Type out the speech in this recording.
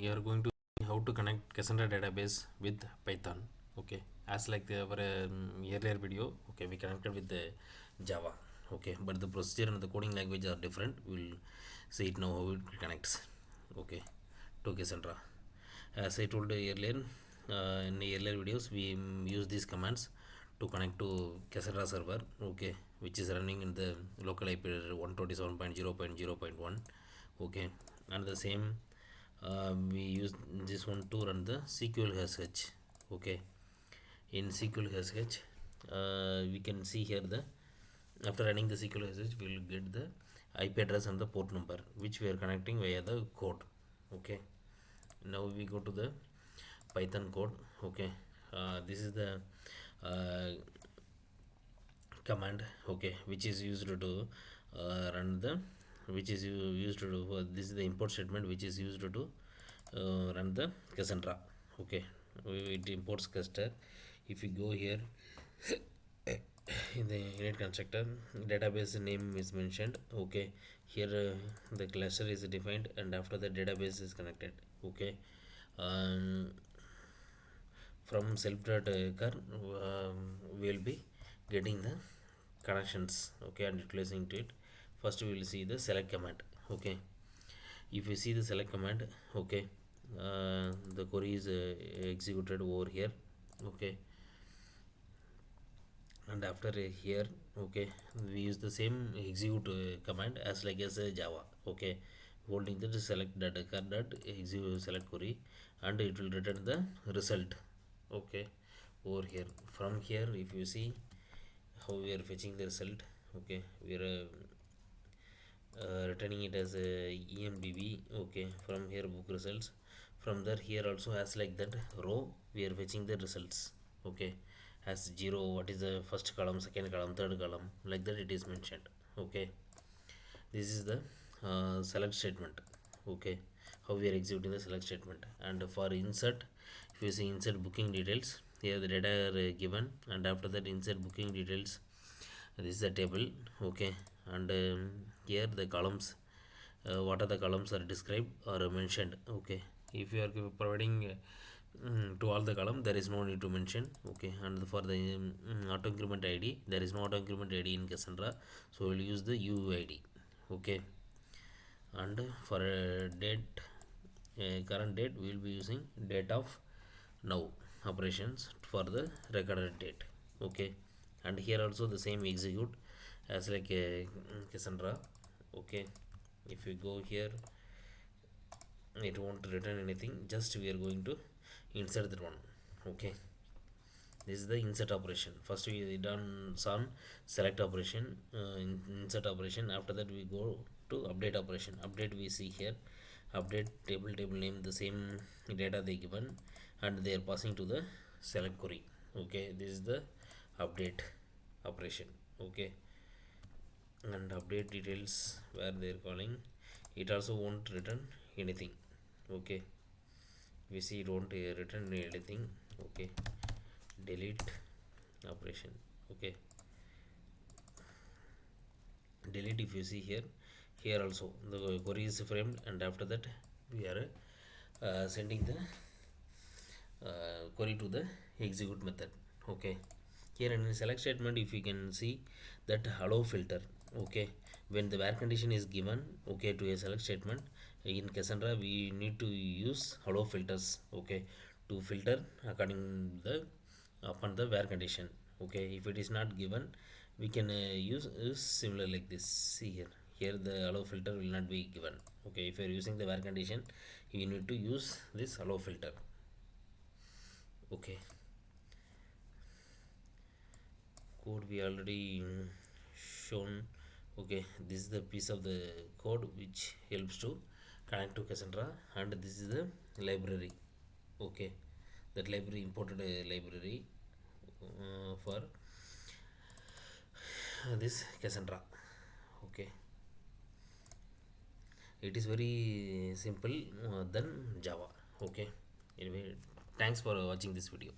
we are going to see how to connect Cassandra database with Python. Okay, as like our earlier video, okay, we connected with the Java. Okay, but the procedure and the coding language are different. We'll see it now how it connects. Okay, to Cassandra. As I told earlier, in the earlier videos, we use these commands to connect to Cassandra server. Okay, which is running in the local IP 127.0.0.1. Okay, and the same we use this one to run the SQL SH. Okay, in SQL SH we can see here the after running the SQL SH we will get the IP address and the port number which we are connecting via the code. Okay, now we go to the Python code. Okay, this is the uh, command, okay, which is used to run the which is used to do this is the import statement which is used to run the Cassandra. Okay, it imports Cassandra. If you go here in the init constructor, database name is mentioned. Okay, here the cluster is defined and after the database is connected. Okay, from self.car we will be getting the connections, okay, and utilizing to it. First we will see the select command. Okay, if you see the select command, okay, the query is executed over here. Okay, and after here, okay, we use the same execute command as like as Java. Okay, holding the select data card dot execute select query and it will return the result. Okay, over here, from here if you see how we are fetching the result. Okay, we are returning it as a EMDB. Okay, from here book results, from there here also as like that row we are fetching the results. Okay, as 0 what is the first column, second column, third column, like that it is mentioned. Okay, this is the select statement. Okay, how we are executing the select statement. And for insert, if you see insert booking details, here the data are given and after that insert booking details, this is the table. Okay, and here the columns, what are the columns are described or mentioned. Okay, if you are providing to all the column, there is no need to mention. Okay, and for the auto increment id, there is no auto increment id in Cassandra, so we will use the UID. Okay, and for date, current date, we will be using date of now operations for the recorded date. Okay, and here also the same execute as like Cassandra. Okay, if you go here, it won't return anything, just we are going to insert that one. Okay, this is the insert operation. First we done some select operation, insert operation. After that we go to update operation. Update we see here, update table name, the same data they given and they are passing to the select query. Okay, this is the update operation. Okay, and update details where they are calling, it also won't return anything. Okay, we see it won't return anything. Okay, delete operation. Okay, delete, if you see here, here also the query is framed and after that we are sending the query to the execute method. Okay, here in the select statement, if you can see that hello filter. Okay, when the where condition is given, okay, to a select statement in Cassandra, we need to use hello filters. Okay, to filter according the upon the where condition. Okay, if it is not given, we can use similar like this. See here the allow filter will not be given. Okay, if you are using the where condition, you need to use this allow filter. Okay, code we already shown. Okay, this is the piece of the code which helps to connect to Cassandra and this is the library. Okay, that library imported a library for this Cassandra. Okay, it is very simple than Java. Okay, anyway, thanks for watching this video.